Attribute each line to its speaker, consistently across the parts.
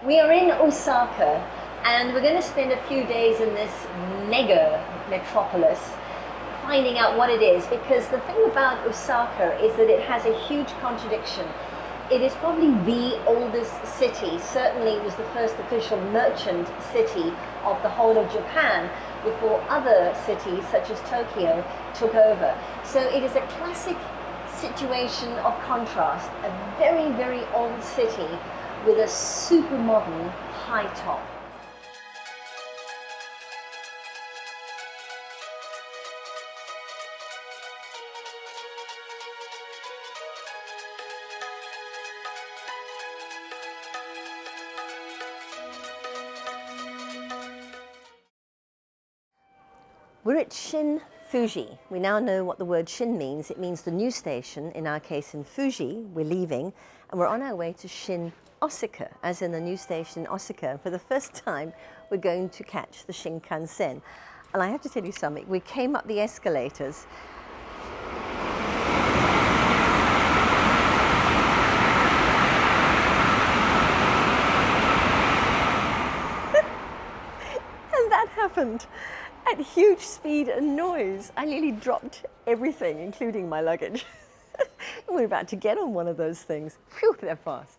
Speaker 1: We are in Osaka and we're going to spend a few days in this mega metropolis finding out what it is, because the thing about Osaka is that it has a huge contradiction. It is probably the oldest city. Certainly it was the first official merchant city of the whole of Japan before other cities such as Tokyo took over. So it is a classic situation of contrast, a very, very old city with a super modern high top. We're at Shin Fuji. We now know what the word Shin means. It means the new station, in our case in Fuji. We're leaving and we're on our way to Shin Osaka, as in the new station in Osaka. For the first time, we're going to catch the Shinkansen. And I have to tell you something, we came up the escalators and that happened at huge speed and noise. I nearly dropped everything, including my luggage. We're about to get on one of those things. Phew, they're fast.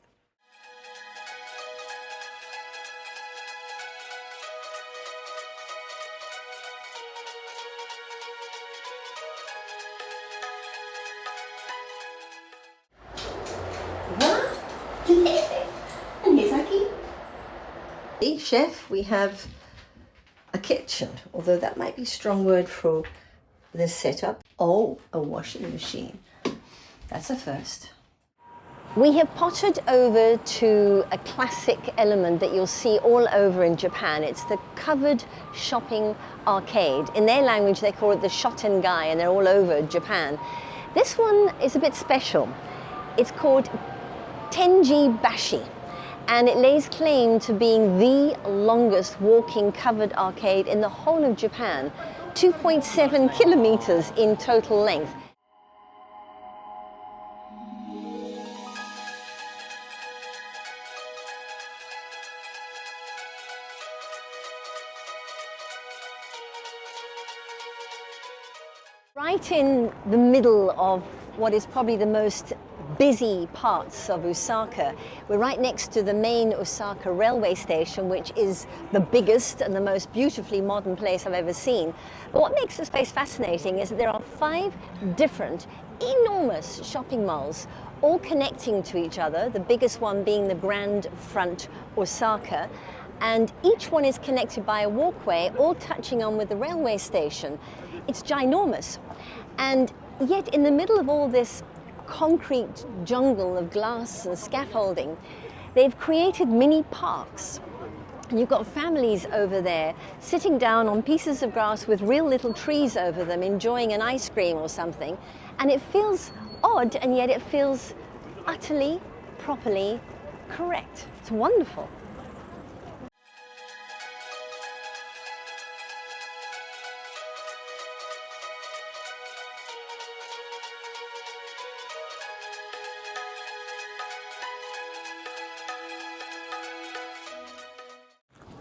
Speaker 1: Chef, we have a kitchen, although that might be a strong word for this setup. Oh, a washing machine. That's a first. We have pottered over to a classic element that you'll see all over in Japan. It's the covered shopping arcade. In their language, they call it the Shotengai, and they're all over Japan. This one is a bit special. It's called Tenjinbashisuji, and it lays claim to being the longest walking covered arcade in the whole of Japan, 2.7 kilometers in total length. Right in the middle of what is probably the most busy parts of Osaka. We're right next to the main Osaka railway station, which is the biggest and the most beautifully modern place I've ever seen. But what makes this place fascinating is that there are 5 different enormous shopping malls, all connecting to each other, the biggest one being the Grand Front Osaka, and each one is connected by a walkway, all touching on with the railway station. It's ginormous. And yet in the middle of all this concrete jungle of glass and scaffolding, they've created mini parks. And you've got families over there sitting down on pieces of grass with real little trees over them, enjoying an ice cream or something. And it feels odd, and yet it feels utterly, properly correct. It's wonderful.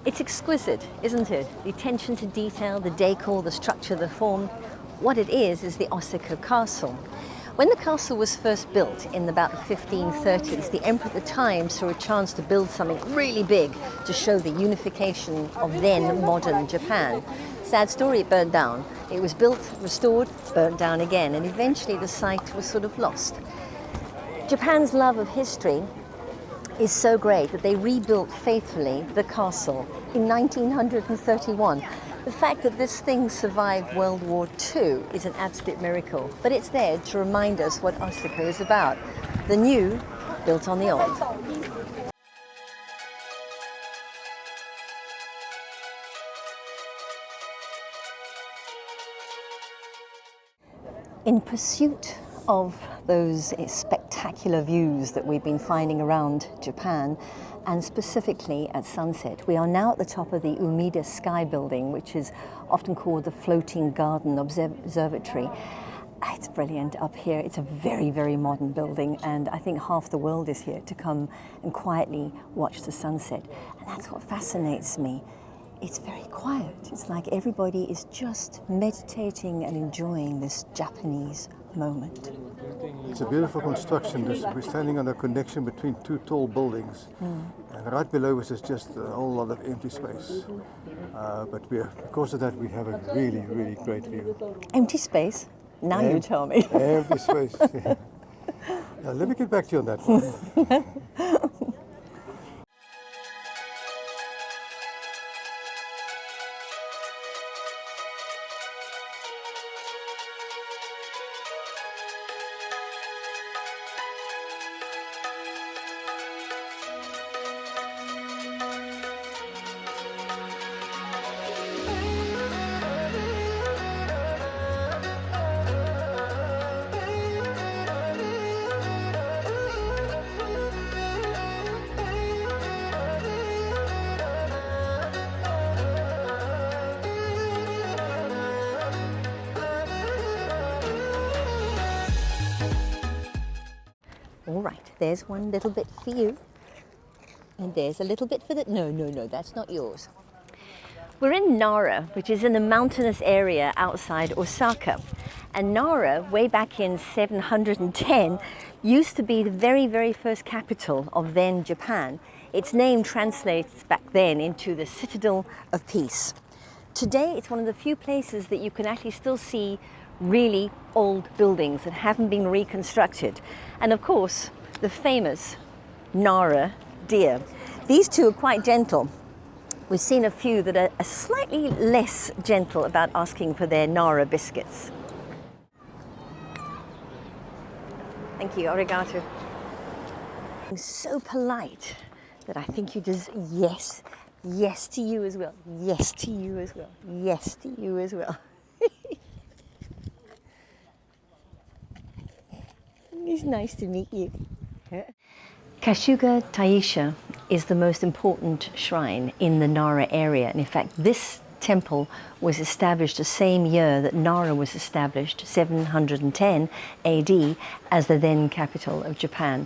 Speaker 1: It's exquisite, isn't it? The attention to detail, the decor, the structure, the form. What it is the Osaka Castle. When the castle was first built in about the 1530s, the emperor at the time saw a chance to build something really big to show the unification of then modern Japan. Sad story, it burned down. It was built, restored, burnt down again, and eventually the site was sort of lost. Japan's love of history is so great that they rebuilt faithfully the castle in 1931. The fact that this thing survived World War II is an absolute miracle, but it's there to remind us what Osaka is about. The new built on the old. In pursuit of those spectacular views that we've been finding around Japan, and specifically at sunset, we are now at the top of the Umeda sky building, which is often called the floating garden observatory. It's brilliant up here. It's a very, very modern building, and I think half the world is here to come and quietly watch the sunset. And that's what fascinates me. It's very quiet. It's like everybody is just meditating and enjoying this Japanese moment.
Speaker 2: It's a beautiful construction. We're standing on a connection between two tall buildings, and right below us is just a whole lot of empty space. But because of that, we have a really, really great view.
Speaker 1: Empty space? Now you tell me.
Speaker 2: Empty space. Now, let me get back to you on that one.
Speaker 1: All right, there's one little bit for you. And there's a little bit for the... No, that's not yours. We're in Nara, which is in a mountainous area outside Osaka. And Nara, way back in 710, used to be the very, very first capital of then Japan. Its name translates back then into the Citadel of Peace. Today, it's one of the few places that you can actually still see really old buildings that haven't been reconstructed. And of course, the famous Nara deer. These two are quite gentle. We've seen a few that are slightly less gentle about asking for their Nara biscuits. Thank you, arigato. So polite that I think you just, yes to you as well, yes to you as well, yes to you as well. It's nice to meet you. Kasuga Taisha is the most important shrine in the Nara area. And in fact, this temple was established the same year that Nara was established, 710 AD, as the then capital of Japan.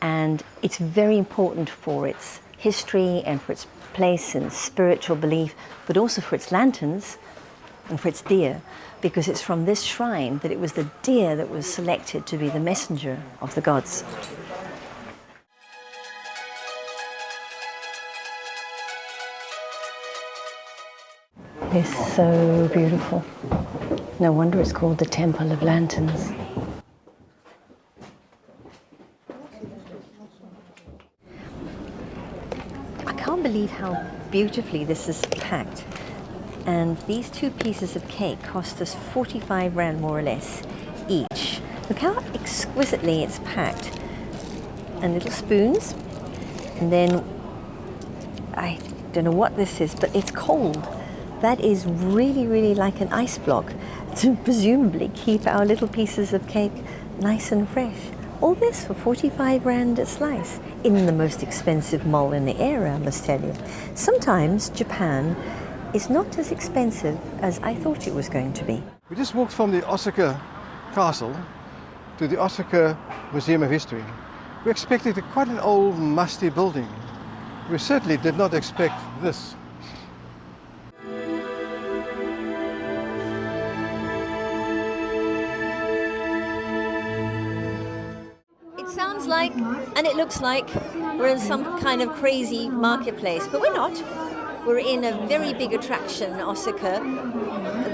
Speaker 1: And it's very important for its history and for its place and spiritual belief, but also for its lanterns and for its deer, because it's from this shrine that it was the deer that was selected to be the messenger of the gods. It's so beautiful. No wonder it's called the Temple of Lanterns. I can't believe how beautifully this is packed. And these two pieces of cake cost us 45 rand more or less each. Look how exquisitely it's packed. And little spoons. And then, I don't know what this is, but it's cold. That is really, really like an ice block to presumably keep our little pieces of cake nice and fresh. All this for 45 rand a slice in the most expensive mall in the area, I must tell you. Sometimes Japan is not as expensive as I thought it was going to be.
Speaker 2: We just walked from the Osaka Castle to the Osaka Museum of History. We expected quite an old, musty building. We certainly did not expect this.
Speaker 1: It sounds like, and it looks like, we're in some kind of crazy marketplace, but we're not. We're in a very big attraction in Osaka,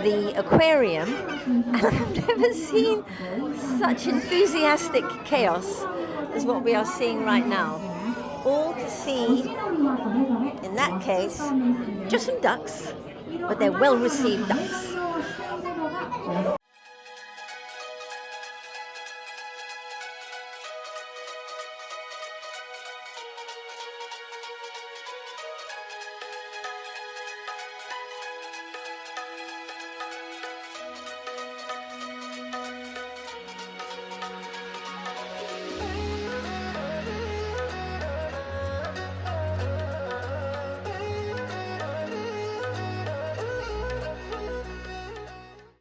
Speaker 1: the Aquarium, and I've never seen such enthusiastic chaos as what we are seeing right now. All to see, in that case, just some ducks, but they're well-received ducks.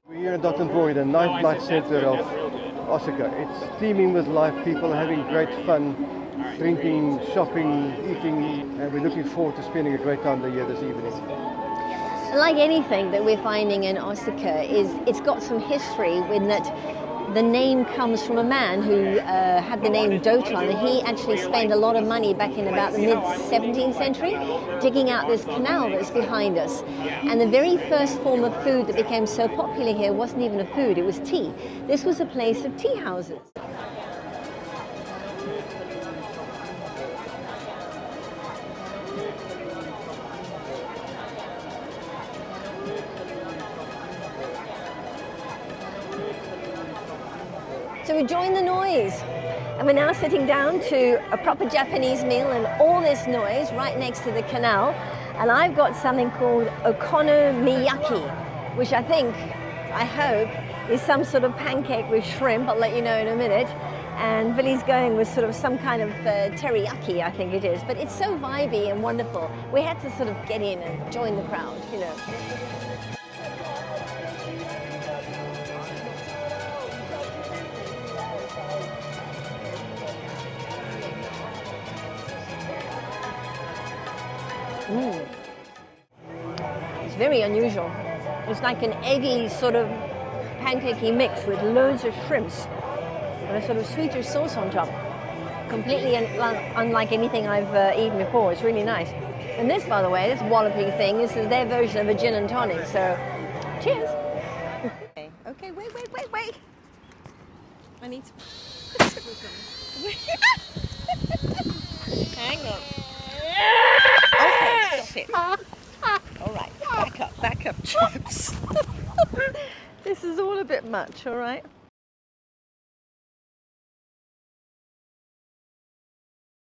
Speaker 2: We're Dotonbori, the nightlife center of Osaka. It's teeming with life, people having great fun, drinking, shopping, eating, and we're looking forward to spending a great time here this evening.
Speaker 1: Like anything that we're finding in Osaka, it's got some history in that the name comes from a man who had the name Doton, and he actually spent a lot of money back in about the mid-17th century digging out this canal that's behind us. And the very first form of food that became so popular here wasn't even a food, it was tea. This was a place of tea houses. So we joined the noise, and we're now sitting down to a proper Japanese meal and all this noise right next to the canal. And I've got something called okonomiyaki, which I hope, is some sort of pancake with shrimp. I'll let you know in a minute. And Billy's going with sort of some kind of teriyaki, I think it is. But it's so vibey and wonderful. We had to sort of get in and join the crowd, you know. It's very unusual. It's like an eggy sort of pancakey mix with loads of shrimps and a sort of sweeter sauce on top. Completely unlike anything I've eaten before. It's really nice. And this, by the way, this walloping thing, this is their version of a gin and tonic. So, cheers. Okay, wait. I need to... Hang on. Okay, stop it. All right, back up, chaps. This is all a bit much, all right?